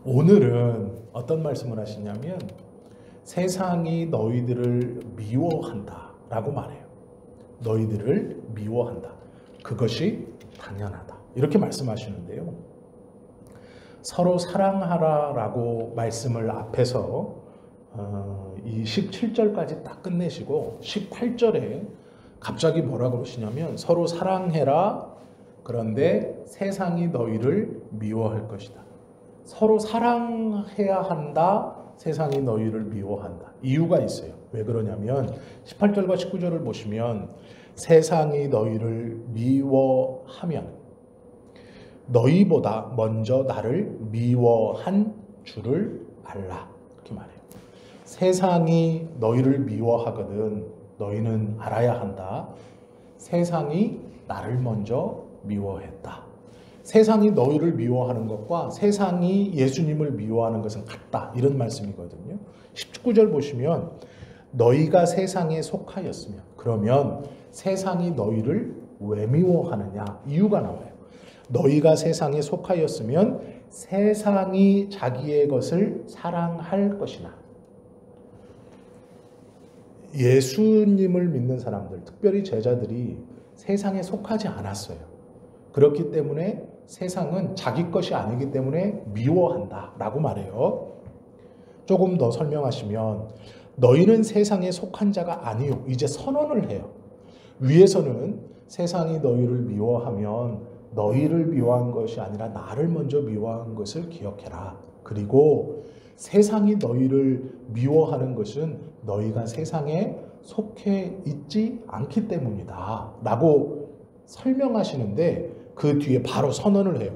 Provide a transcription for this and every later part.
오늘은 어떤 말씀을 하시냐면 세상이 너희들을 미워한다 라고 말해요. 너희들을 미워한다. 그것이 당연하다. 이렇게 말씀하시는데요. 서로 사랑하라 라고 말씀을 앞에서 이 17절까지 딱 끝내시고 18절에 갑자기 뭐라고 그러시냐면 서로 사랑해라. 그런데 세상이 너희를 미워할 것이다. 서로 사랑해야 한다. 세상이 너희를 미워한다. 이유가 있어요. 왜 그러냐면 18절과 19절을 보시면 세상이 너희를 미워하면 너희보다 먼저 나를 미워한 줄을 알라. 이렇게 말해요. 세상이 너희를 미워하거든 너희는 알아야 한다. 세상이 나를 먼저 미워했다. 세상이 너희를 미워하는 것과 세상이 예수님을 미워하는 것은 같다. 이런 말씀이거든요. 19절 보시면 너희가 세상에 속하였으면 그러면 세상이 너희를 왜 미워하느냐 이유가 나와요. 너희가 세상에 속하였으면 세상이 자기의 것을 사랑할 것이나 예수님을 믿는 사람들 특별히 제자들이 세상에 속하지 않았어요. 그렇기 때문에 세상은 자기 것이 아니기 때문에 미워한다 라고 말해요. 조금 더 설명하시면 너희는 세상에 속한 자가 아니요. 이제 선언을 해요. 위에서는 세상이 너희를 미워하면 너희를 미워한 것이 아니라 나를 먼저 미워한 것을 기억해라. 그리고 세상이 너희를 미워하는 것은 너희가 세상에 속해 있지 않기 때문이다 라고 설명하시는데 그 뒤에 바로 선언을 해요.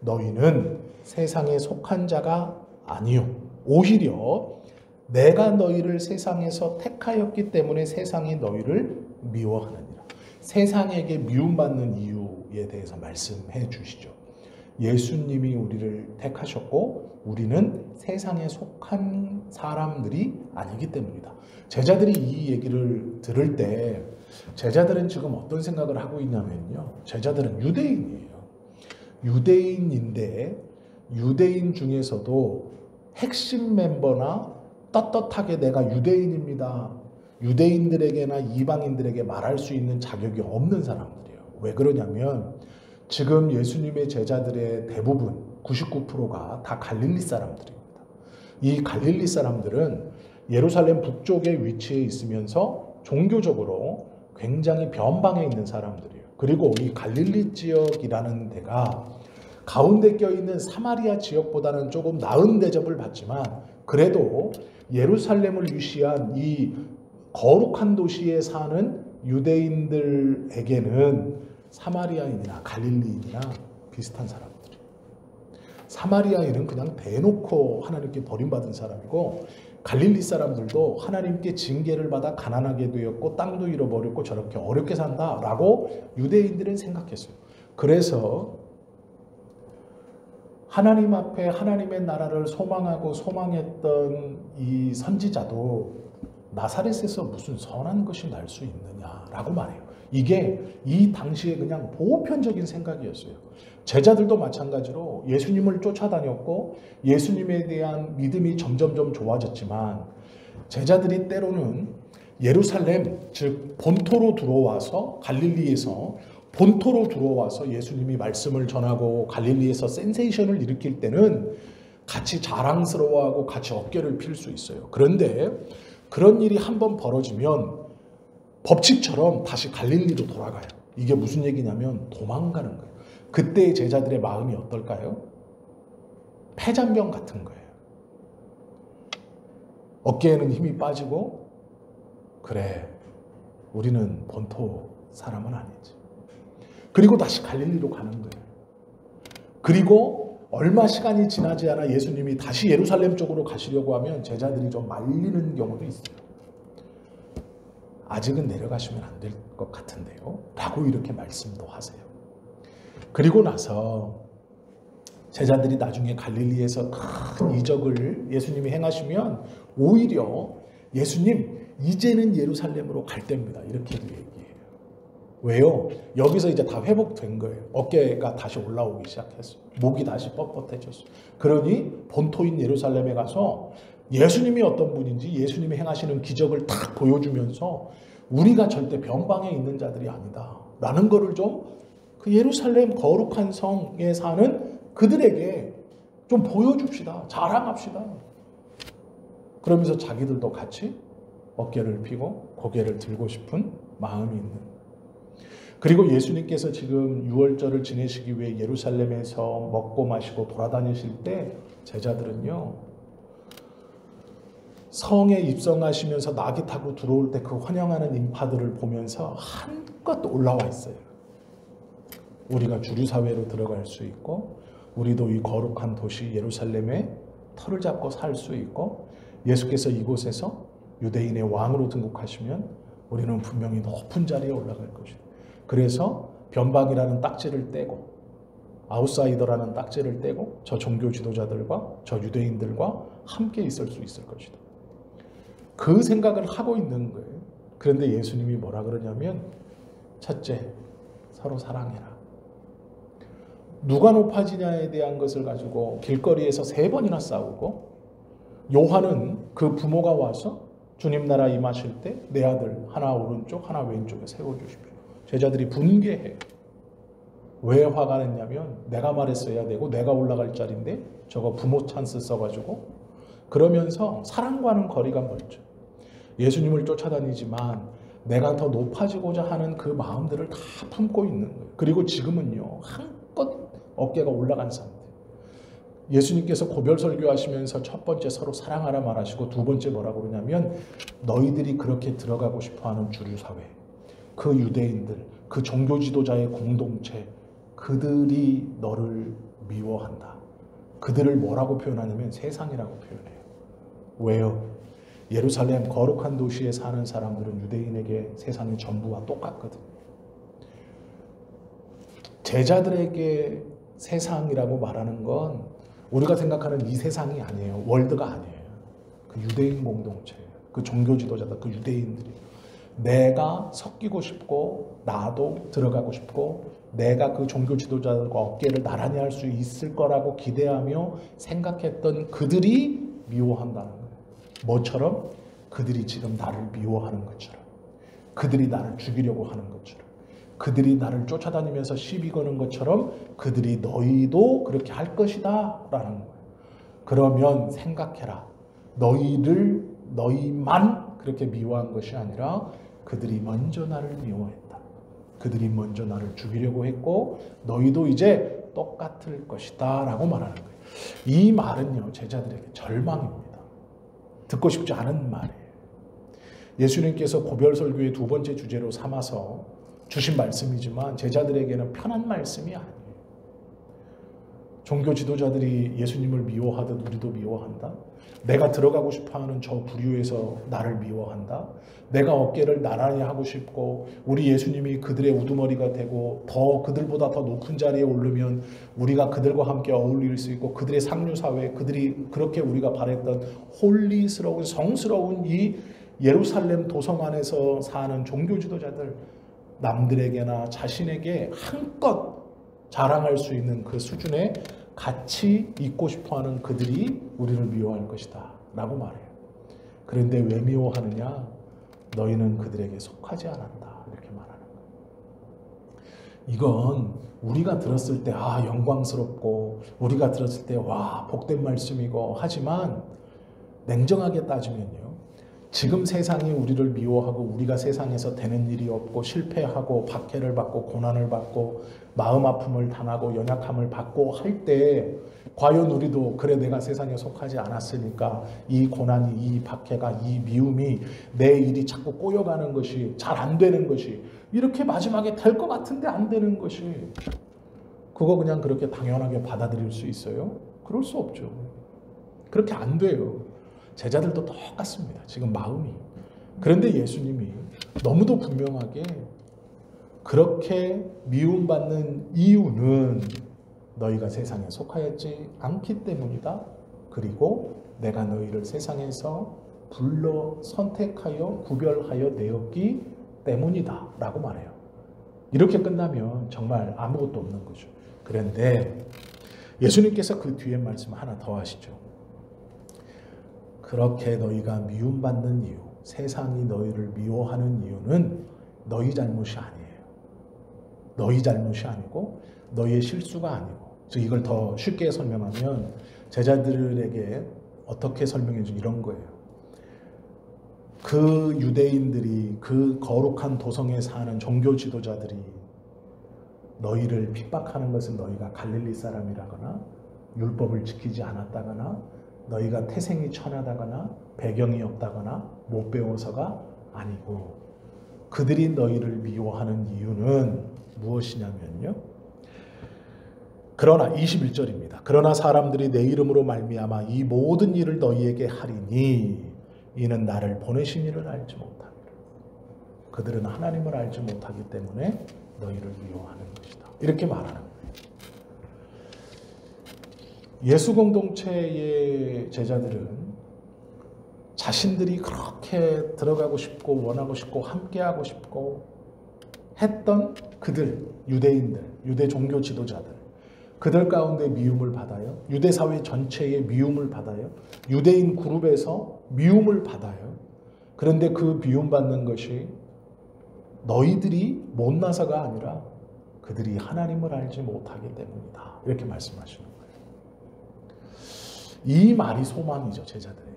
너희는 세상에 속한 자가 아니요. 오히려 내가 너희를 세상에서 택하였기 때문에 세상이 너희를 미워하느니라. 세상에게 미움받는 이유에 대해서 말씀해 주시죠. 예수님이 우리를 택하셨고 우리는 세상에 속한 사람들이 아니기 때문이다. 제자들이 이 얘기를 들을 때 제자들은 지금 어떤 생각을 하고 있냐면요. 제자들은 유대인이에요. 유대인인데 유대인 중에서도 핵심 멤버나 떳떳하게 내가 유대인입니다. 유대인들에게나 이방인들에게 말할 수 있는 자격이 없는 사람들이에요. 왜 그러냐면 지금 예수님의 제자들의 대부분 99%가 다 갈릴리 사람들입니다. 이 갈릴리 사람들은 예루살렘 북쪽에 위치해 있으면서 종교적으로 굉장히 변방에 있는 사람들이에요. 그리고 이 갈릴리 지역이라는 데가 가운데 껴있는 사마리아 지역보다는 조금 나은 대접을 받지만 그래도 예루살렘을 위시한 이 거룩한 도시에 사는 유대인들에게는 사마리아인이나 갈릴리인이나 비슷한 사람들이에요. 사마리아인은 그냥 대놓고 하나님께 버림받은 사람이고 갈릴리 사람들도 하나님께 징계를 받아 가난하게 되었고 땅도 잃어버렸고 저렇게 어렵게 산다라고 유대인들은 생각했어요. 그래서 하나님 앞에 하나님의 나라를 소망하고 소망했던 이 선지자도 나사렛에서 무슨 선한 것이 날 수 있느냐라고 말해요. 이게 이 당시에 그냥 보편적인 생각이었어요. 제자들도 마찬가지로 예수님을 쫓아다녔고 예수님에 대한 믿음이 점점점 좋아졌지만 제자들이 때로는 예루살렘 즉 본토로 들어와서 갈릴리에서 본토로 들어와서 예수님이 말씀을 전하고 갈릴리에서 센세이션을 일으킬 때는 같이 자랑스러워하고 같이 어깨를 필 수 있어요. 그런데 그런 일이 한번 벌어지면 법칙처럼 다시 갈릴리로 돌아가요. 이게 무슨 얘기냐면 도망가는 거예요. 그때의 제자들의 마음이 어떨까요? 폐잔병 같은 거예요. 어깨에는 힘이 빠지고 그래 우리는 본토 사람은 아니지. 그리고 다시 갈릴리로 가는 거예요. 그리고 얼마 시간이 지나지 않아 예수님이 다시 예루살렘 쪽으로 가시려고 하면 제자들이 좀 말리는 경우도 있어요. 아직은 내려가시면 안 될 것 같은데요. 라고 이렇게 말씀도 하세요. 그리고 나서 제자들이 나중에 갈릴리에서 큰 이적을 예수님이 행하시면 오히려 예수님 이제는 예루살렘으로 갈 때입니다. 이렇게도 얘기해요. 왜요? 여기서 이제 다 회복된 거예요. 어깨가 다시 올라오기 시작했어. 목이 다시 뻣뻣해졌어. 그러니 본토인 예루살렘에 가서 예수님이 어떤 분인지 예수님이 행하시는 기적을 딱 보여주면서 우리가 절대 변방에 있는 자들이 아니다 라는 거를 좀 그 예루살렘 거룩한 성에 사는 그들에게 좀 보여줍시다. 자랑합시다. 그러면서 자기들도 같이 어깨를 펴고 고개를 들고 싶은 마음이 있는. 그리고 예수님께서 지금 유월절을 지내시기 위해 예루살렘에서 먹고 마시고 돌아다니실 때 제자들은요, 성에 입성하시면서 나귀 타고 들어올 때 그 환영하는 인파들을 보면서 한껏 올라와 있어요. 우리가 주류사회로 들어갈 수 있고 우리도 이 거룩한 도시 예루살렘에 터를 잡고 살 수 있고 예수께서 이곳에서 유대인의 왕으로 등극하시면 우리는 분명히 높은 자리에 올라갈 것이다. 그래서 변방이라는 딱지를 떼고 아웃사이더라는 딱지를 떼고 저 종교 지도자들과 저 유대인들과 함께 있을 수 있을 것이다. 그 생각을 하고 있는 거예요. 그런데 예수님이 뭐라 그러냐면 첫째, 서로 사랑해라. 누가 높아지냐에 대한 것을 가지고 길거리에서 3번이나 싸우고 요한은 그 부모가 와서 주님 나라 임하실 때 내 아들 하나 오른쪽 하나 왼쪽에 세워주십시오. 제자들이 분개해요. 왜 화가 냈냐면 내가 말했어야 되고 내가 올라갈 자리인데 저거 부모 찬스 써가지고 그러면서 사랑과는 거리가 멀죠. 예수님을 쫓아다니지만 내가 더 높아지고자 하는 그 마음들을 다 품고 있는 거예요. 그리고 지금은요 한껏 어깨가 올라간 상태. 예수님께서 고별 설교하시면서 첫 번째 서로 사랑하라 말하시고 두 번째 뭐라고 그러냐면 너희들이 그렇게 들어가고 싶어하는 주류사회, 그 유대인들, 그 종교 지도자의 공동체, 그들이 너를 미워한다. 그들을 뭐라고 표현하냐면 세상이라고 표현해요. 왜요? 예루살렘 거룩한 도시에 사는 사람들은 유대인에게 세상의 전부와 똑같거든. 제자들에게 세상이라고 말하는 건 우리가 생각하는 이 세상이 아니에요. 월드가 아니에요. 그 유대인 공동체, 그 종교 지도자들, 그 유대인들이 내가 섞이고 싶고 나도 들어가고 싶고 내가 그 종교 지도자들과 어깨를 나란히 할 수 있을 거라고 기대하며 생각했던 그들이 미워한다는 거예요. 뭐처럼? 그들이 지금 나를 미워하는 것처럼, 그들이 나를 죽이려고 하는 것처럼, 그들이 나를 쫓아다니면서 시비 거는 것처럼 그들이 너희도 그렇게 할 것이다 라는 거예요. 그러면 생각해라. 너희만 그렇게 미워한 것이 아니라 그들이 먼저 나를 미워했다. 그들이 먼저 나를 죽이려고 했고 너희도 이제 똑같을 것이다 라고 말하는 거예요. 이 말은요 제자들에게 절망입니다. 듣고 싶지 않은 말이에요. 예수님께서 고별설교의 두 번째 주제로 삼아서 주신 말씀이지만 제자들에게는 편한 말씀이 아니에요. 종교 지도자들이 예수님을 미워하듯 우리도 미워한다. 내가 들어가고 싶어하는 저 부류에서 나를 미워한다. 내가 어깨를 나란히 하고 싶고 우리 예수님이 그들의 우두머리가 되고 더 그들보다 더 높은 자리에 오르면 우리가 그들과 함께 어울릴 수 있고 그들의 상류사회, 그들이 그렇게 우리가 바랬던 홀리스러운 성스러운 이 예루살렘 도성 안에서 사는 종교 지도자들, 남들에게나 자신에게 한껏 자랑할 수 있는 그 수준에 같이 있고 싶어하는 그들이 우리를 미워할 것이다 라고 말해요. 그런데 왜 미워하느냐? 너희는 그들에게 속하지 않았다 이렇게 말하는 거예요. 이건 우리가 들었을 때 영광스럽고 우리가 들었을 때 복된 말씀이고 하지만 냉정하게 따지면요. 지금 세상이 우리를 미워하고 우리가 세상에서 되는 일이 없고 실패하고 박해를 받고 고난을 받고 마음 아픔을 당하고 연약함을 받고 할 때 과연 우리도 그래 내가 세상에 속하지 않았으니까 이 고난이 이 박해가 이 미움이 내 일이 자꾸 꼬여가는 것이 잘 안 되는 것이 이렇게 마지막에 될 것 같은데 안 되는 것이 그거 그냥 그렇게 당연하게 받아들일 수 있어요? 그럴 수 없죠. 그렇게 안 돼요. 제자들도 똑같습니다. 지금 마음이. 그런데 예수님이 너무도 분명하게 그렇게 미움받는 이유는 너희가 세상에 속하였지 않기 때문이다. 그리고 내가 너희를 세상에서 불러 선택하여 구별하여 내었기 때문이다 라고 말해요. 이렇게 끝나면 정말 아무것도 없는 거죠. 그런데 예수님께서 그 뒤에 말씀 하나 더 하시죠. 그렇게 너희가 미움받는 이유, 세상이 너희를 미워하는 이유는 너희 잘못이 아니에요. 너희 잘못이 아니고 너희의 실수가 아니고, 즉 이걸 더 쉽게 설명하면 제자들에게 어떻게 설명해 주 이런 거예요. 그 유대인들이, 그 거룩한 도성에 사는 종교 지도자들이 너희를 핍박하는 것은 너희가 갈릴리 사람이라거나 율법을 지키지 않았다거나 너희가 태생이 천하다거나 배경이 없다거나 못 배워서가 아니고, 그들이 너희를 미워하는 이유는 무엇이냐면요. 그러나 21절입니다. 그러나 사람들이 내 이름으로 말미암아 이 모든 일을 너희에게 하리니 이는 나를 보내신 이를 알지 못함이라. 그들은 하나님을 알지 못하기 때문에 너희를 미워하는 것이다. 이렇게 말하는 거예요. 예수 공동체의 제자들은 자신들이 그렇게 들어가고 싶고 원하고 싶고 함께하고 싶고 했던 그들, 유대인들, 유대 종교 지도자들, 그들 가운데 미움을 받아요. 유대 사회 전체에 미움을 받아요. 유대인 그룹에서 미움을 받아요. 그런데 그 미움받는 것이 너희들이 못나서가 아니라 그들이 하나님을 알지 못하기 때문이다. 이렇게 말씀하시는 거예요. 이 말이 소망이죠, 제자들에게.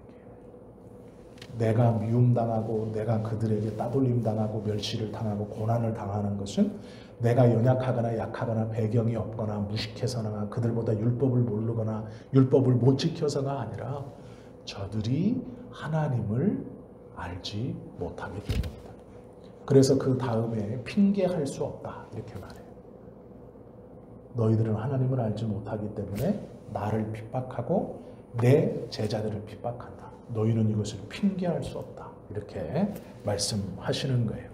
내가 미움당하고 내가 그들에게 따돌림당하고 멸시를 당하고 고난을 당하는 것은 내가 연약하거나 약하거나 배경이 없거나 무식해서나 그들보다 율법을 모르거나 율법을 못 지켜서가 아니라 저들이 하나님을 알지 못하기 때문이다. 그래서 그 다음에 핑계할 수 없다. 이렇게 말해요. 너희들은 하나님을 알지 못하기 때문에 나를 핍박하고 내 제자들을 핍박한다. 너희는 이것을 핑계할 수 없다. 이렇게 말씀하시는 거예요.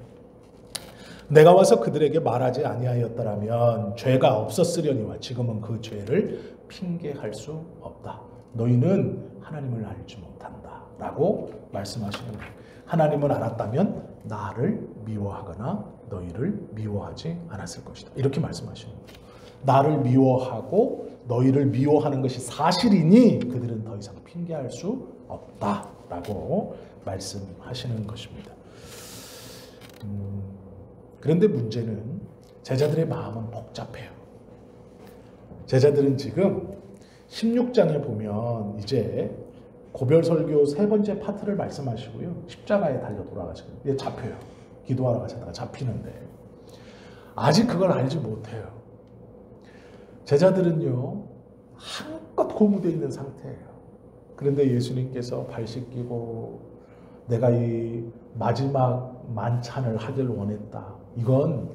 내가 와서 그들에게 말하지 아니하였더라면 죄가 없었으려니와 지금은 그 죄를 핑계할 수 없다. 너희는 하나님을 알지 못한다. 라고 말씀하시는 거예요. 하나님을 알았다면 나를 미워하거나 너희를 미워하지 않았을 것이다. 이렇게 말씀하시는 거예요. 나를 미워하고 너희를 미워하는 것이 사실이니 그들은 더 이상 핑계할 수 없다라고 말씀하시는 것입니다. 그런데 문제는 제자들의 마음은 복잡해요. 제자들은 지금 16장에 보면 이제 고별설교 세 번째 파트를 말씀하시고요. 십자가에 달려 돌아가시거든요. 이게 잡혀요. 기도하러 가시다가 잡히는데 아직 그걸 알지 못해요. 제자들은요, 한껏 고무되어 있는 상태예요. 그런데 예수님께서 발 씻기고 내가 이 마지막 만찬을 하길 원했다. 이건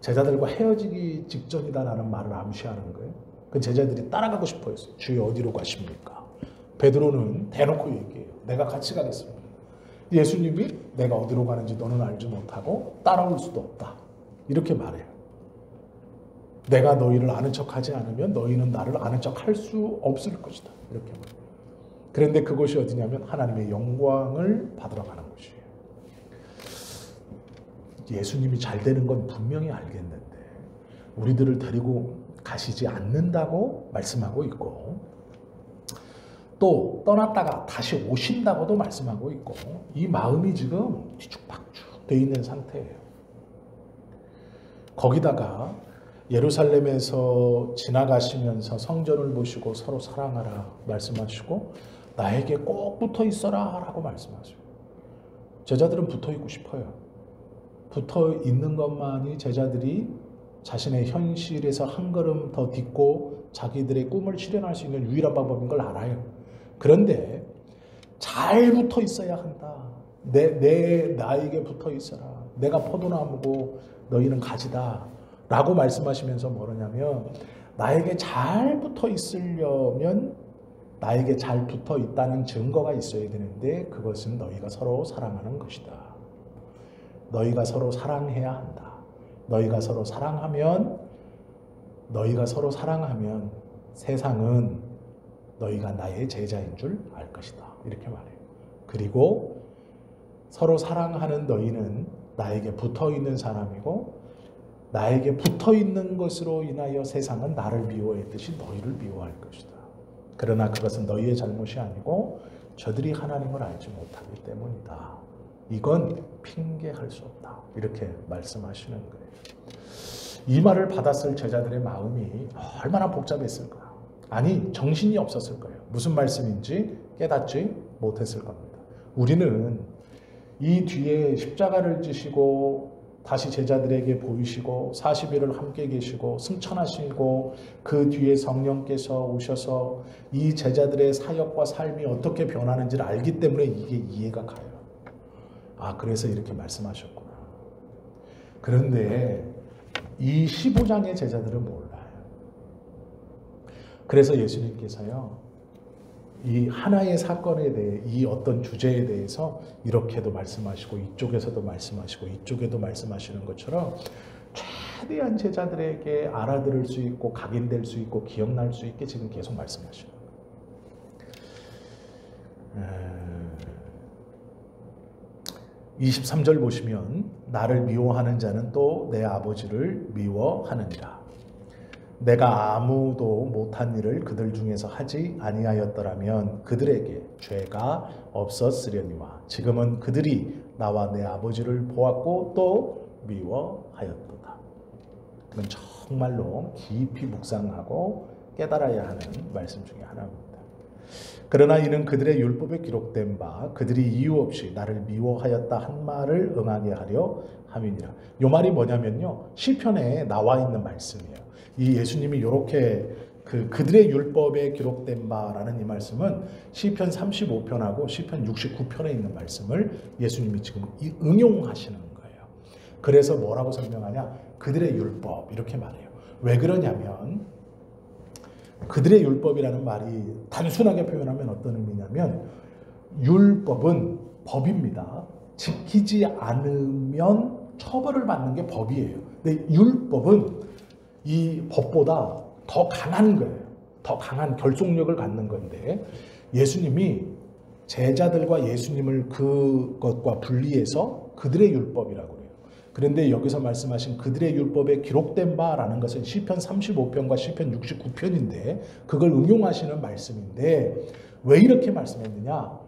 제자들과 헤어지기 직전이다라는 말을 암시하는 거예요. 그 제자들이 따라가고 싶어 했어요. 주여 어디로 가십니까? 베드로는 대놓고 얘기해요. 내가 같이 가겠습니다. 예수님이 내가 어디로 가는지 너는 알지 못하고 따라올 수도 없다. 이렇게 말해요. 내가 너희를 아는 척하지 않으면 너희는 나를 아는 척할 수 없을 것이다. 이렇게 말해요. 그런데 그것이 어디냐면 하나님의 영광을 받으러 가는 곳이에요. 예수님이 잘 되는 건 분명히 알겠는데 우리들을 데리고 가시지 않는다고 말씀하고 있고 또 떠났다가 다시 오신다고도 말씀하고 있고 이 마음이 지금 뒤죽박죽 돼 있는 상태예요. 거기다가 예루살렘에서 지나가시면서 성전을 보시고 서로 사랑하라 말씀하시고 나에게 꼭 붙어 있어라 라고 말씀하세요. 제자들은 붙어 있고 싶어요. 붙어 있는 것만이 제자들이 자신의 현실에서 한 걸음 더 딛고 자기들의 꿈을 실현할 수 있는 유일한 방법인 걸 알아요. 그런데 잘 붙어 있어야 한다. 나에게 붙어 있어라. 내가 포도나무고 너희는 가지다. 라고 말씀하시면서 뭐냐면 나에게 잘 붙어 있으려면 나에게 잘 붙어 있다는 증거가 있어야 되는데 그것은 너희가 서로 사랑하는 것이다. 너희가 서로 사랑해야 한다. 너희가 서로 사랑하면 세상은 너희가 나의 제자인 줄 알 것이다. 이렇게 말해요. 그리고 서로 사랑하는 너희는 나에게 붙어 있는 사람이고 나에게 붙어있는 것으로 인하여 세상은 나를 미워했듯이 너희를 미워할 것이다. 그러나 그것은 너희의 잘못이 아니고 저들이 하나님을 알지 못하기 때문이다. 이건 핑계할 수 없다. 이렇게 말씀하시는 거예요. 이 말을 받았을 제자들의 마음이 얼마나 복잡했을까. 아니 정신이 없었을 거예요. 무슨 말씀인지 깨닫지 못했을 겁니다. 우리는 이 뒤에 십자가를 지시고 다시 제자들에게 보이시고 40일을 함께 계시고 승천하시고 그 뒤에 성령께서 오셔서 이 제자들의 사역과 삶이 어떻게 변하는지를 알기 때문에 이게 이해가 가요. 아, 그래서 이렇게 말씀하셨구나. 그런데 이 15장의 제자들은 몰라요. 그래서 예수님께서요, 이 하나의 사건에 대해, 이 어떤 주제에 대해서 이렇게도 말씀하시고 이쪽에서도 말씀하시고 이쪽에도 말씀하시는 것처럼 최대한 제자들에게 알아들을 수 있고 각인될 수 있고 기억날 수 있게 지금 계속 말씀하시는 거예요. 23절 보시면 나를 미워하는 자는 또 내 아버지를 미워하느니라. 내가 아무도 못한 일을 그들 중에서 하지 아니하였더라면 그들에게 죄가 없었으려니와 지금은 그들이 나와 내 아버지를 보았고 또 미워하였도다. 이건 정말로 깊이 묵상하고 깨달아야 하는 말씀 중에 하나입니다. 그러나 이는 그들의 율법에 기록된 바 그들이 이유 없이 나를 미워하였다 한 말을 응하게 하려 함이니라. 이 말이 뭐냐면요, 시편에 나와 있는 말씀이에요. 이 예수님이 이렇게 그들의 율법에 기록된 바라는 이 말씀은 시편 35편하고 시편 69편에 있는 말씀을 예수님이 지금 응용하시는 거예요. 그래서 뭐라고 설명하냐? 그들의 율법 이렇게 말해요. 왜 그러냐면 그들의 율법이라는 말이 단순하게 표현하면 어떤 의미냐면 율법은 법입니다. 지키지 않으면 처벌을 받는 게 법이에요. 근데 율법은 이 법보다 더 강한 거예요. 더 강한 결속력을 갖는 건데 예수님이 제자들과 예수님을 그것과 분리해서 그들의 율법이라고 해요. 그런데 여기서 말씀하신 그들의 율법에 기록된 바라는 것은 시편 35편과 시편 69편인데 그걸 응용하시는 말씀인데 왜 이렇게 말씀했느냐?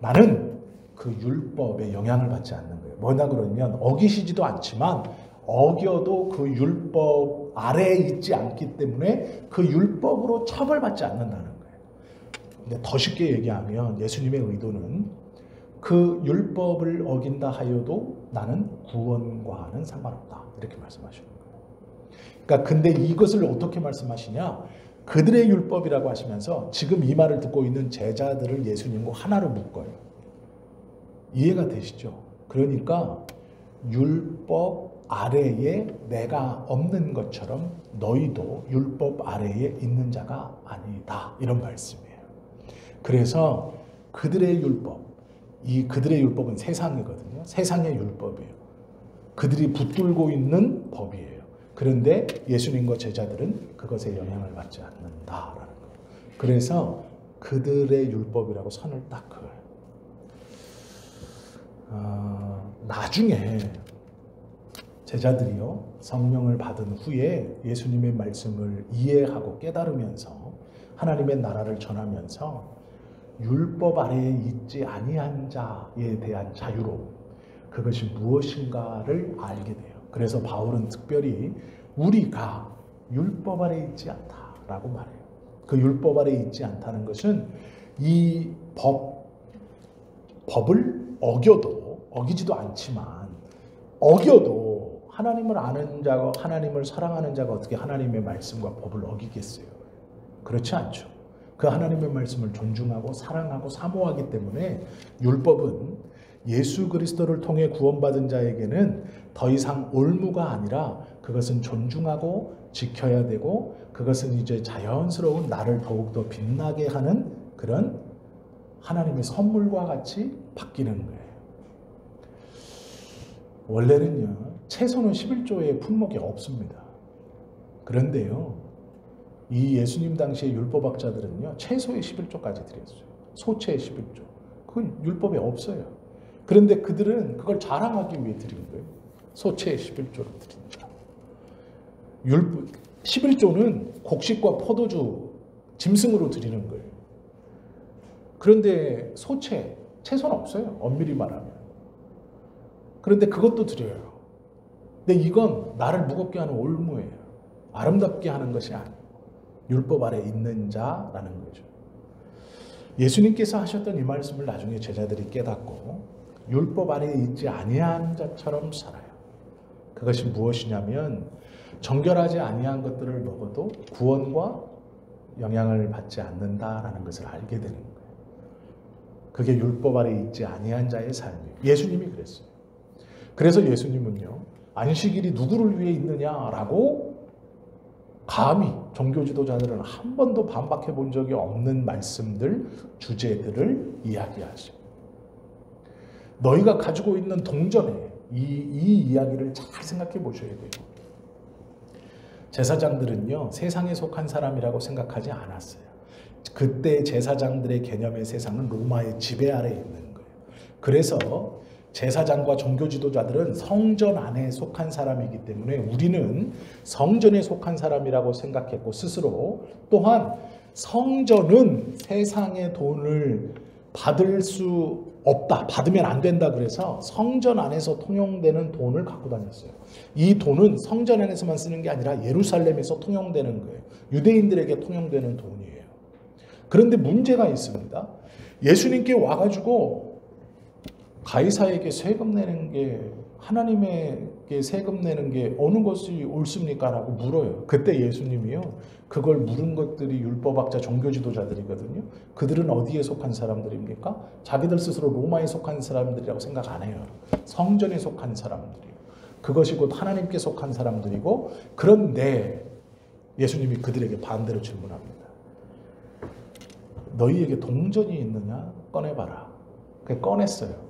나는 그 율법에 영향을 받지 않는 거예요. 뭐냐 그러면 어기시지도 않지만 어겨도 그 율법 아래에 있지 않기 때문에 그 율법으로 처벌받지 않는다는 거예요. 근데 더 쉽게 얘기하면 예수님의 의도는 그 율법을 어긴다 하여도 나는 구원과는 상관없다. 이렇게 말씀하시는 거예요. 그러니까 근데 이것을 어떻게 말씀하시냐? 그들의 율법이라고 하시면서 지금 이 말을 듣고 있는 제자들을 예수님과 하나로 묶어요. 이해가 되시죠? 그러니까 율법 아래에 내가 없는 것처럼 너희도 율법 아래에 있는 자가 아니다. 이런 말씀이에요. 그래서 그들의 율법, 이 그들의 율법은 세상이거든요. 세상의 율법이에요. 그들이 붙들고 있는 법이에요. 그런데 예수님과 제자들은 그것에 영향을 받지 않는다라는 거예요. 그래서 그들의 율법이라고 선을 딱 그어요. 나중에 제자들이요 성령을 받은 후에 예수님의 말씀을 이해하고 깨달으면서 하나님의 나라를 전하면서 율법 아래에 있지 아니한 자에 대한 자유로움, 그것이 무엇인가를 알게 돼요. 그래서 바울은 특별히 우리가 율법 아래에 있지 않다라고 말해요. 그 율법 아래에 있지 않다는 것은 이 법을 어기지도 않지만 어겨도 하나님을 아는 자가, 하나님을 사랑하는 자가 어떻게 하나님의 말씀과 법을 어기겠어요? 그렇지 않죠. 그 하나님의 말씀을 존중하고 사랑하고 사모하기 때문에 율법은 예수 그리스도를 통해 구원받은 자에게는 더 이상 올무가 아니라 그것은 존중하고 지켜야 되고 그것은 이제 자연스러운 나를 더욱더 빛나게 하는 그런 하나님의 선물과 같이 바뀌는 거예요. 원래는요, 채소는 11조의 품목이 없습니다. 그런데요, 이 예수님 당시의 율법학자들은요, 채소의 11조까지 드렸어요. 소채의 11조. 그건 율법에 없어요. 그런데 그들은 그걸 자랑하기 위해 드린 거예요. 소채의 11조를 드립니다. 11조는 곡식과 포도주, 짐승으로 드리는 거예요. 그런데 채소는 없어요. 엄밀히 말하면. 그런데 그것도 드려요. 근데 이건 나를 무겁게 하는 올무예요. 아름답게 하는 것이 아니고 율법 아래 있는 자라는 거죠. 예수님께서 하셨던 이 말씀을 나중에 제자들이 깨닫고 율법 아래 있지 아니한 자처럼 살아요. 그것이 무엇이냐면 정결하지 아니한 것들을 먹어도 구원과 영향을 받지 않는다라는 것을 알게 되는 거예요. 그게 율법 아래 있지 아니한 자의 삶이에요. 예수님이 그랬어요. 그래서 예수님은요, 안식일이 누구를 위해 있느냐라고 감히 종교 지도자들은 한 번도 반박해 본 적이 없는 말씀들, 주제들을 이야기하죠. 너희가 가지고 있는 동전에 이 이야기를 잘 생각해 보셔야 돼요. 제사장들은요, 세상에 속한 사람이라고 생각하지 않았어요. 그때 제사장들의 개념의 세상은 로마의 지배 아래에 있는 거예요. 그래서 제사장과 종교 지도자들은 성전 안에 속한 사람이기 때문에 우리는 성전에 속한 사람이라고 생각했고, 스스로 또한 성전은 세상의 돈을 받을 수 없다, 받으면 안 된다, 그래서 성전 안에서 통용되는 돈을 갖고 다녔어요. 이 돈은 성전 안에서만 쓰는 게 아니라 예루살렘에서 통용되는 거예요. 유대인들에게 통용되는 돈이에요. 그런데 문제가 있습니다. 예수님께 와가지고 가이사에게 세금 내는 게, 하나님에게 세금 내는 게 어느 것이 옳습니까? 라고 물어요. 그때 예수님이요, 그걸 물은 것들이 율법학자, 종교 지도자들이거든요. 그들은 어디에 속한 사람들입니까? 자기들 스스로 로마에 속한 사람들이라고 생각 안 해요. 성전에 속한 사람들이에요. 그것이 곧 하나님께 속한 사람들이고, 그런데 예수님이 그들에게 반대로 질문합니다. 너희에게 동전이 있느냐? 꺼내봐라. 그래서 꺼냈어요.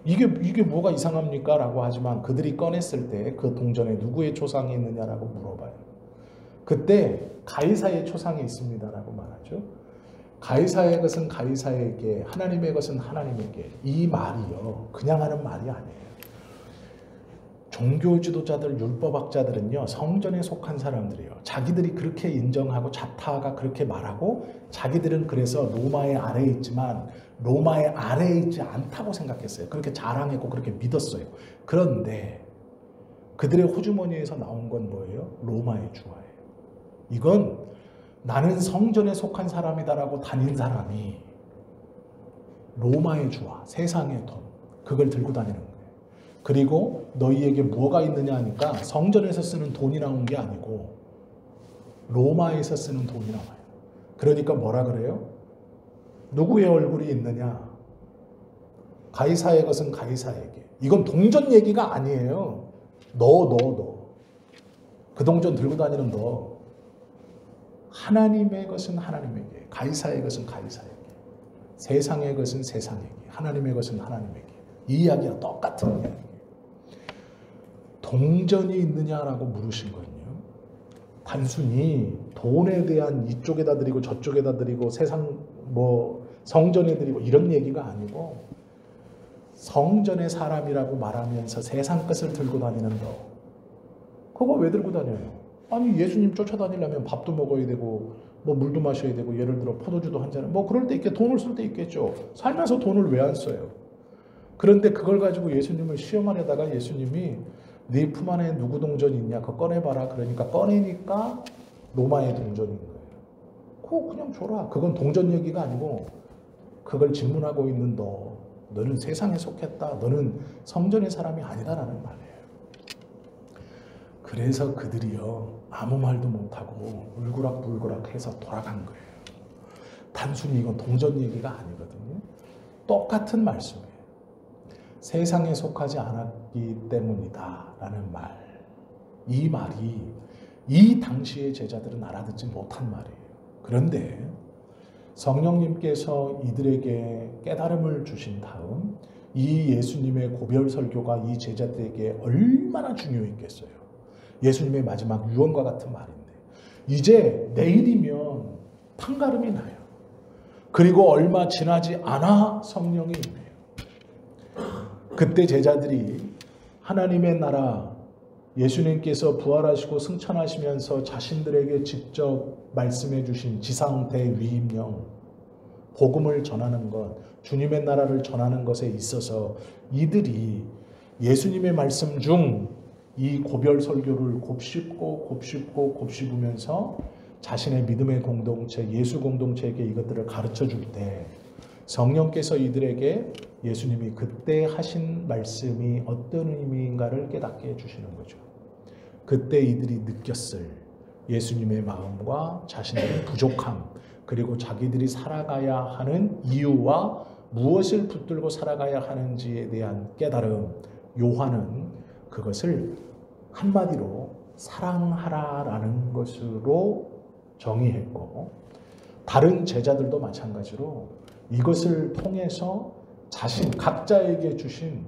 이게 뭐가 이상합니까? 라고 하지만 그들이 꺼냈을 때 그 동전에 누구의 초상이 있느냐라고 물어봐요. 그때 가이사의 초상이 있습니다 라고 말하죠. 가이사의 것은 가이사에게, 하나님의 것은 하나님에게. 이 말이요, 그냥 하는 말이 아니에요. 종교 지도자들, 율법학자들은요, 성전에 속한 사람들이에요. 자기들이 그렇게 인정하고 자타가 그렇게 말하고, 자기들은 그래서 로마의 아래에 있지만 로마의 아래에 있지 않다고 생각했어요. 그렇게 자랑했고 그렇게 믿었어요. 그런데 그들의 호주머니에서 나온 건 뭐예요? 로마의 주화예요. 이건 나는 성전에 속한 사람이다라고 다닌 사람이 로마의 주화, 세상의 돈, 그걸 들고 다니는 거예요. 그리고 너희에게 뭐가 있느냐 하니까 성전에서 쓰는 돈이 나온 게 아니고 로마에서 쓰는 돈이 나와요. 그러니까 뭐라 그래요? 누구의 얼굴이 있느냐? 가이사의 것은 가이사에게. 이건 동전 얘기가 아니에요. 너. 그 동전 들고 다니는 너. 하나님의 것은 하나님에게, 가이사의 것은 가이사에게, 세상의 것은 세상에게, 하나님의 것은 하나님에게. 이 이야기와 똑같은 이야기예요. 동전이 있느냐라고 물으신 거예요. 단순히 돈에 대한 이쪽에다 드리고 저쪽에다 드리고 세상 성전에 드리고 이런 얘기가 아니고, 성전의 사람이라고 말하면서 세상 것을 들고 다니는 너, 그거 왜 들고 다녀요? 아니, 예수님 쫓아다니려면 밥도 먹어야 되고 물도 마셔야 되고, 예를 들어 포도주도 한 잔은 그럴 때 있게 돈을 쓸 때 있겠죠. 살면서 돈을 왜 안 써요? 그런데 그걸 가지고 예수님을 시험하려다가 예수님이 네 품 안에 누구 동전이 있냐? 그거 꺼내봐라. 그러니까 꺼내니까 로마의 동전인 거예요. 그거 그냥 줘라. 그건 동전 얘기가 아니고 그걸 질문하고 있는 너는 세상에 속했다. 너는 성전의 사람이 아니다라는 말이에요. 그래서 그들이요, 아무 말도 못하고 울그락불그락 해서 돌아간 거예요. 단순히 이건 동전 얘기가 아니거든요. 똑같은 말씀이에요. 세상에 속하지 않았기 때문이다 라는 말. 이 말이 이 당시의 제자들은 알아듣지 못한 말이에요. 그런데 성령님께서 이들에게 깨달음을 주신 다음 이 예수님의 고별 설교가 이 제자들에게 얼마나 중요했겠어요. 예수님의 마지막 유언과 같은 말인데, 이제 내일이면 판가름이 나요. 그리고 얼마 지나지 않아 성령이 임해요. 그때 제자들이 하나님의 나라, 예수님께서 부활하시고 승천하시면서 자신들에게 직접 말씀해 주신 지상대 위임령, 복음을 전하는 것, 주님의 나라를 전하는 것에 있어서 이들이 예수님의 말씀 중 이 고별 설교를 곱씹으면서 자신의 믿음의 공동체, 예수 공동체에게 이것들을 가르쳐 줄 때 성령께서 이들에게 예수님이 그때 하신 말씀이 어떤 의미인가를 깨닫게 해주시는 거죠. 그때 이들이 느꼈을 예수님의 마음과 자신들의 부족함, 그리고 자기들이 살아가야 하는 이유와 무엇을 붙들고 살아가야 하는지에 대한 깨달음, 요한은 그것을 한마디로 사랑하라라는 것으로 정의했고, 다른 제자들도 마찬가지로 이것을 통해서 자신 각자에게 주신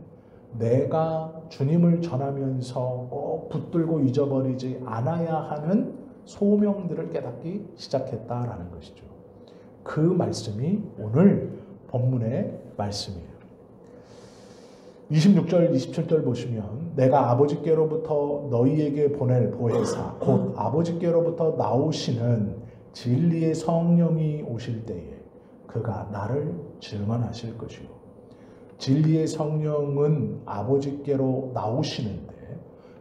내가 주님을 전하면서 꼭 붙들고 잊어버리지 않아야 하는 소명들을 깨닫기 시작했다라는 것이죠. 그 말씀이 오늘 본문의 말씀이에요. 26절, 27절 보시면 내가 아버지께로부터 너희에게 보낼 보혜사 곧 아버지께로부터 나오시는 진리의 성령이 오실 때에 그가 나를 증언하실 것이요. 진리의 성령은 아버지께로 나오시는데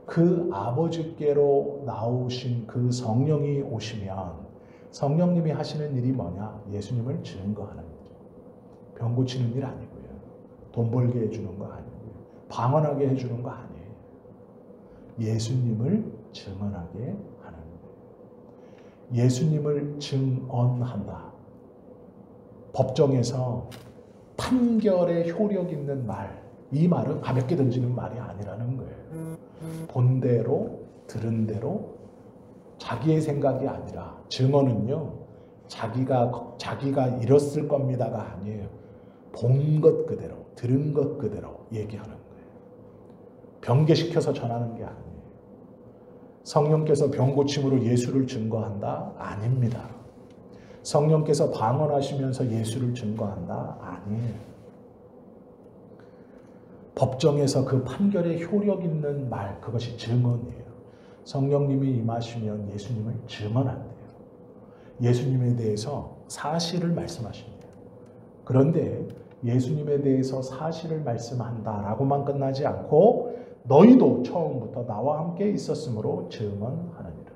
그 아버지께로 나오신 그 성령이 오시면 성령님이 하시는 일이 뭐냐? 예수님을 증거하는 거죠. 병 고치는 일 아니고요. 돈 벌게 해주는 거 아니고요. 방언하게 해주는 거 아니에요. 예수님을 증언하게 하는 거예요. 예수님을 증언한다. 법정에서 판결에 효력 있는 말, 이 말은 가볍게 던지는 말이 아니라는 거예요. 본대로 들은 대로 자기의 생각이 아니라 증언은요, 자기가 이랬을 겁니다가 아니에요. 본 것 그대로, 들은 것 그대로 얘기하는 거예요. 병개시켜서 전하는 게 아니에요. 성령께서 병 고침으로 예수를 증거한다? 아닙니다. 성령께서 방언하시면서 예수를 증거한다? 아니에요. 법정에서 그 판결에 효력 있는 말, 그것이 증언이에요. 성령님이 임하시면 예수님을 증언한대요. 예수님에 대해서 사실을 말씀하십니다. 그런데 예수님에 대해서 사실을 말씀한다라고만 끝나지 않고 너희도 처음부터 나와 함께 있었으므로 증언하느니라.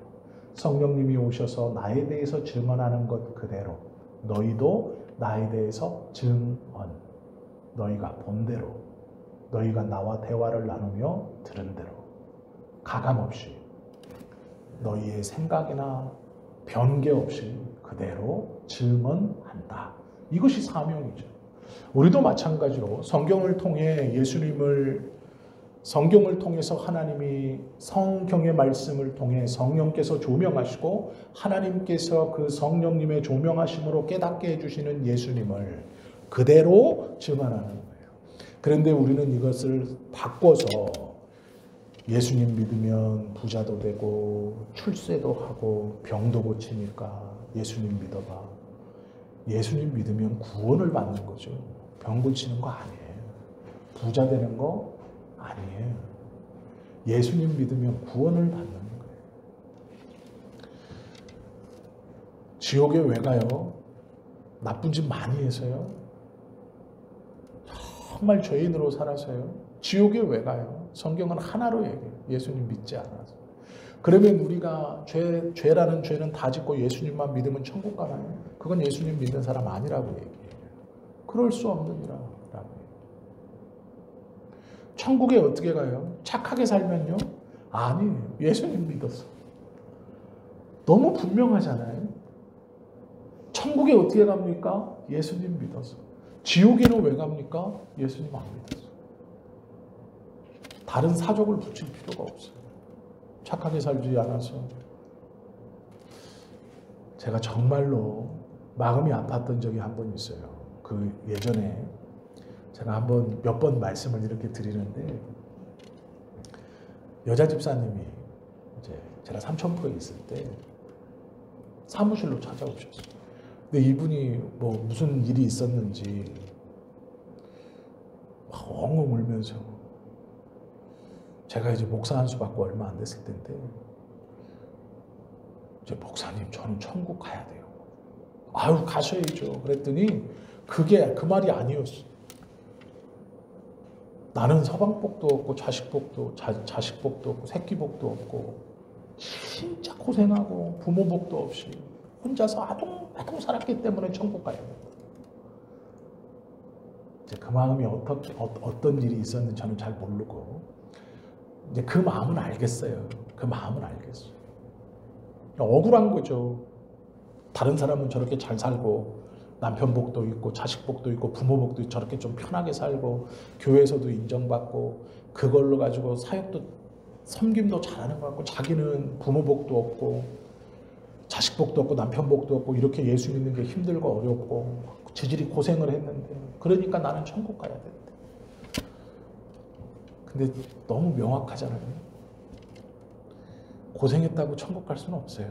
성령님이 오셔서 나에 대해서 증언하는 것 그대로 너희도 나에 대해서 증언, 너희가 본 대로, 너희가 나와 대화를 나누며 들은 대로 가감없이 너희의 생각이나 변개 없이 그대로 증언한다. 이것이 사명이죠. 우리도 마찬가지로 성경을 통해서 하나님이 성경의 말씀을 통해 성령께서 조명하시고 하나님께서 그 성령님의 조명하심으로 깨닫게 해주시는 예수님을 그대로 증언하는 거예요. 그런데 우리는 이것을 바꿔서 예수님 믿으면 부자도 되고 출세도 하고 병도 고치니까 예수님 믿어봐. 예수님 믿으면 구원을 받는 거죠. 병 고치는 거 아니에요. 부자 되는 거 아니에요. 예수님 믿으면 구원을 받는 거예요. 지옥에 왜 가요? 나쁜 짓 많이 해서요? 정말 죄인으로 살아서요? 지옥에 왜 가요? 성경은 하나로 얘기해요. 예수님 믿지 않아서. 그러면 우리가 죄라는 죄는 다 짓고 예수님만 믿으면 천국 가나요? 그건 예수님 믿는 사람 아니라고 얘기해요. 그럴 수 없느니라. 천국에 어떻게 가요? 착하게 살면요? 아니에요. 예수님 믿어서. 너무 분명하잖아요. 천국에 어떻게 갑니까? 예수님 믿어서. 지옥에는 왜 갑니까? 예수님 안 믿어서. 다른 사족을 붙일 필요가 없어요. 착하게 살지 않아서. 제가 정말로 마음이 아팠던 적이 한 번 있어요. 그 예전에 제가 한번 몇 번 말씀을 이렇게 드리는데 여자 집사님이 이제 제가 삼천포에 있을 때 사무실로 찾아오셨어요. 근데 이분이 뭐 무슨 일이 있었는지 막 엉엉 울면서 제가 이제 목사 한 수 받고 얼마 안 됐을 때인데, 이제 목사님 저는 천국 가야 돼요. 아유 가셔야죠. 그랬더니 그게 그 말이 아니었어. 나는 서방복도 없고 자식복도 없고 새끼복도 없고 진짜 고생하고 부모복도 없이 혼자서 아둥아둥 살았기 때문에 천국 가야 돼. 이제 그 마음이 어떤 일이 있었는지 저는 잘 모르고 이제 그 마음은 알겠어요. 그 마음은 알겠어요. 억울한 거죠. 다른 사람은 저렇게 잘 살고 남편 복도 있고 자식 복도 있고 부모 복도 있고 저렇게 좀 편하게 살고 교회에서도 인정받고 그걸로 가지고 사역도 섬김도 잘하는 것 같고 자기는 부모 복도 없고 자식 복도 없고 남편 복도 없고 이렇게 예수 믿는 게 힘들고 어렵고 지질이 고생을 했는데 그러니까 나는 천국 가야 된대. 근데 너무 명확하잖아요. 고생했다고 천국 갈 수는 없어요.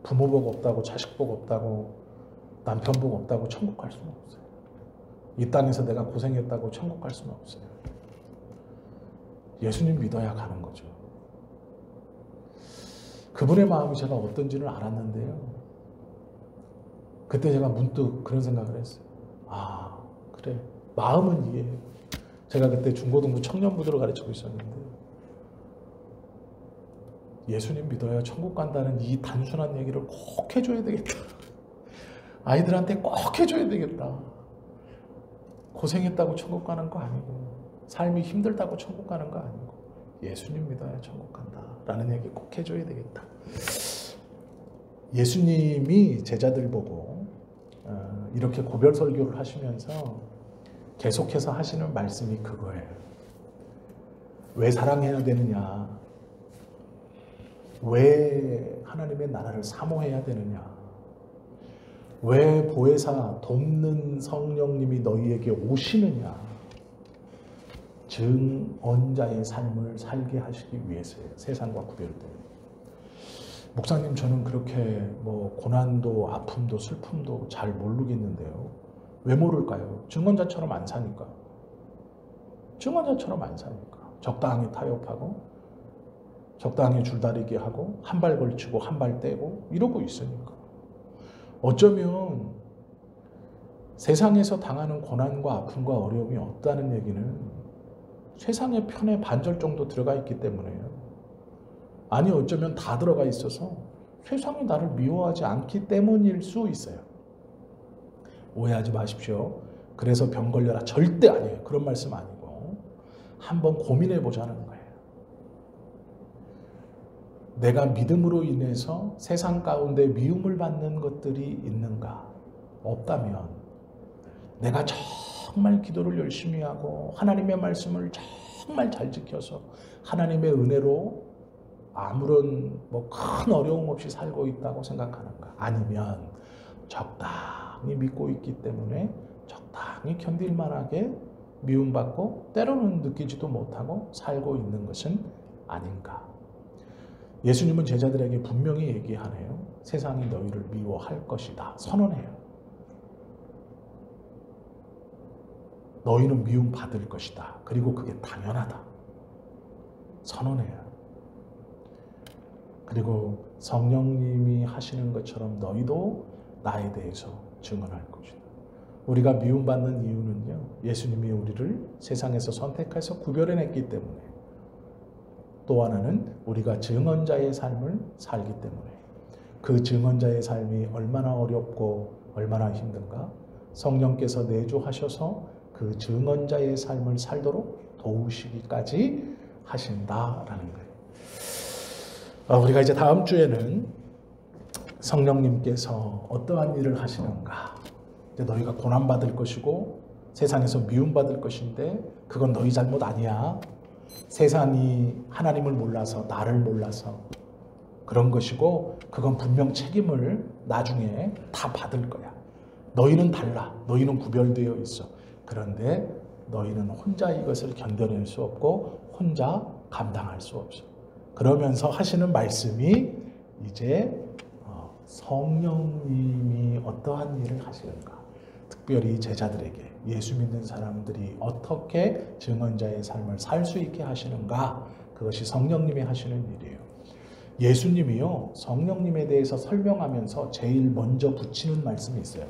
부모 복 없다고 자식 복 없다고 남편 복 없다고 천국 갈 수는 없어요. 이 땅에서 내가 고생했다고 천국 갈 수는 없어요. 예수님 믿어야 가는 거죠. 그분의 마음이 제가 어떤지는 알았는데요. 그때 제가 문득 그런 생각을 했어요. 아 그래 마음은 이해해요. 제가 그때 중고등부 청년부들을 가르치고 있었는데 예수님 믿어야 천국 간다는 이 단순한 얘기를 꼭 해줘야 되겠다. 아이들한테 꼭 해줘야 되겠다. 고생했다고 천국 가는 거 아니고 삶이 힘들다고 천국 가는 거 아니고 예수님 믿어야 천국 간다 라는 얘기 꼭 해줘야 되겠다. 예수님이 제자들 보고 이렇게 고별 설교를 하시면서 계속해서 하시는 말씀이 그거예요. 왜 사랑해야 되느냐? 왜 하나님의 나라를 사모해야 되느냐? 왜 보혜사 돕는 성령님이 너희에게 오시느냐? 증언자의 삶을 살게 하시기 위해서예요. 세상과 구별돼요. 목사님 저는 그렇게 뭐 고난도 아픔도 슬픔도 잘 모르겠는데요. 왜 모를까요? 증언자처럼 안 사니까. 증언자처럼 안 사니까. 적당히 타협하고 적당히 줄다리기 하고 한 발 걸치고 한 발 떼고 이러고 있으니까. 어쩌면 세상에서 당하는 고난과 아픔과 어려움이 없다는 얘기는 세상의 편에 반절 정도 들어가 있기 때문에요. 아니 어쩌면 다 들어가 있어서 세상이 나를 미워하지 않기 때문일 수 있어요. 오해하지 마십시오. 그래서 병 걸려라 절대 아니에요. 그런 말씀 아니고 한번 고민해 보자는 거예요. 내가 믿음으로 인해서 세상 가운데 미움을 받는 것들이 있는가? 없다면 내가 정말 기도를 열심히 하고 하나님의 말씀을 정말 잘 지켜서 하나님의 은혜로 아무런 큰 어려움 없이 살고 있다고 생각하는가? 아니면 적당히 믿고 있기 때문에 적당히 견딜만하게 미움받고 때로는 느끼지도 못하고 살고 있는 것은 아닌가? 예수님은 제자들에게 분명히 얘기하네요. 세상이 너희를 미워할 것이다. 선언해요. 너희는 미움받을 것이다. 그리고 그게 당연하다. 선언해요. 그리고 성령님이 하시는 것처럼 너희도 나에 대해서 증언할 것이다. 우리가 미움받는 이유는요. 예수님이 우리를 세상에서 선택해서 구별해냈기 때문에 또 하나는 우리가 증언자의 삶을 살기 때문에 그 증언자의 삶이 얼마나 어렵고 얼마나 힘든가 성령께서 내주하셔서 그 증언자의 삶을 살도록 도우시기까지 하신다라는 거예요. 우리가 이제 다음 주에는 성령님께서 어떠한 일을 하시는가 이제 너희가 고난받을 것이고 세상에서 미움받을 것인데 그건 너희 잘못 아니야. 세상이 하나님을 몰라서 나를 몰라서 그런 것이고 그건 분명 책임을 나중에 다 받을 거야. 너희는 달라. 너희는 구별되어 있어. 그런데 너희는 혼자 이것을 견뎌낼 수 없고 혼자 감당할 수 없어. 그러면서 하시는 말씀이 이제 성령님이 어떠한 일을 하시는가. 특별히 제자들에게 예수 믿는 사람들이 어떻게 증언자의 삶을 살 수 있게 하시는가, 그것이 성령님이 하시는 일이에요. 예수님이요, 성령님에 대해서 설명하면서 제일 먼저 붙이는 말씀이 있어요.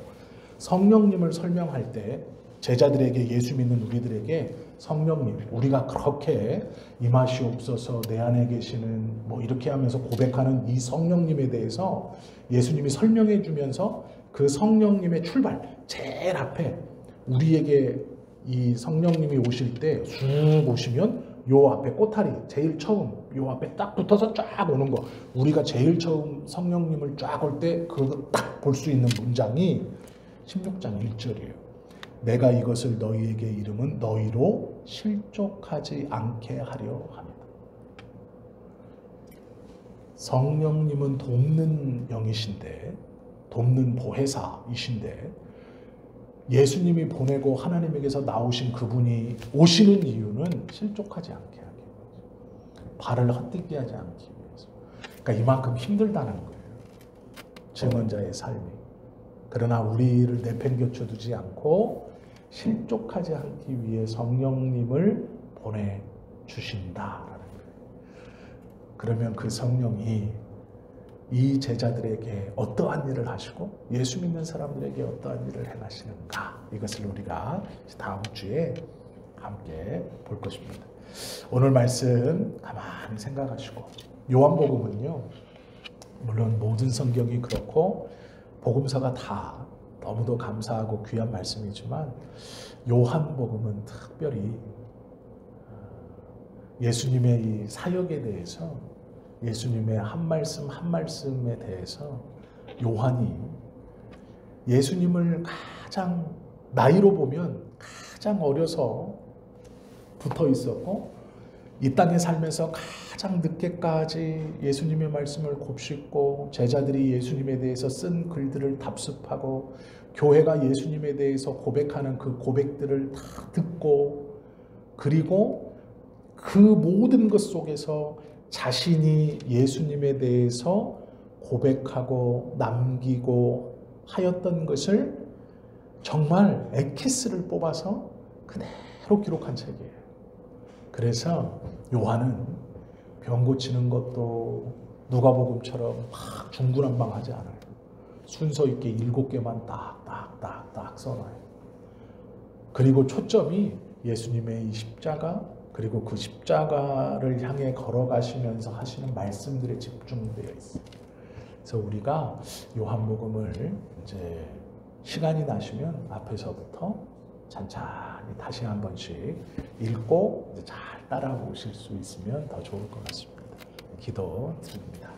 성령님을 설명할 때 제자들에게, 예수 믿는 우리들에게 성령님, 우리가 그렇게 임하시옵소서 내 안에 계시는 뭐 이렇게 하면서 고백하는 이 성령님에 대해서 예수님이 설명해 주면서 그 성령님의 출발, 제일 앞에 우리에게 이 성령님이 오실 때 쑥 오시면 요 앞에 꼬타리, 제일 처음 요 앞에 딱 붙어서 쫙 오는 거, 우리가 제일 처음 성령님을 쫙 올 때 그걸 딱 볼 수 있는 문장이 16장 1절이에요. 내가 이것을 너희에게 이름은 너희로 실족하지 않게 하려 합니다. 성령님은 돕는 영이신데, 돕는 보혜사이신데, 예수님이 보내고 하나님에게서 나오신 그분이 오시는 이유는 실족하지 않게 하기 위해서, 발을 헛디게 하지 않기 위해서. 그러니까 이만큼 힘들다는 거예요, 증언자의 삶이. 그러나 우리를 내팽겨쳐 두지 않고 실족하지 않기 위해 성령님을 보내주신다라는 거예요. 그러면 그 성령이 이 제자들에게 어떠한 일을 하시고 예수 믿는 사람들에게 어떠한 일을 행하시는가, 이것을 우리가 다음 주에 함께 볼 것입니다. 오늘 말씀 가만히 생각하시고, 요한복음은요, 물론 모든 성경이 그렇고 복음서가 다 너무도 감사하고 귀한 말씀이지만 요한복음은 특별히 예수님의 이 사역에 대해서, 예수님의 한 말씀 한 말씀에 대해서 요한이 예수님을 가장 나이로 보면 가장 어려서 붙어 있었고 이 땅에 살면서 가장 늦게까지 예수님의 말씀을 곱씹고 제자들이 예수님에 대해서 쓴 글들을 답습하고 교회가 예수님에 대해서 고백하는 그 고백들을 다 듣고, 그리고 그 모든 것 속에서 자신이 예수님에 대해서 고백하고 남기고 하였던 것을 정말 엑기스를 뽑아서 그대로 기록한 책이에요. 그래서 요한은 병 고치는 것도 누가복음처럼 막 중구난방하지 않아요. 순서 있게 7개만 딱딱딱딱 써놔요. 그리고 초점이 예수님의 이 십자가, 그리고 그 십자가를 향해 걸어가시면서 하시는 말씀들에 집중되어 있어요. 그래서 우리가 요한복음을 이제 시간이 나시면 앞에서부터 찬찬히 다시 한 번씩 읽고 잘 따라오실 수 있으면 더 좋을 것 같습니다. 기도 드립니다.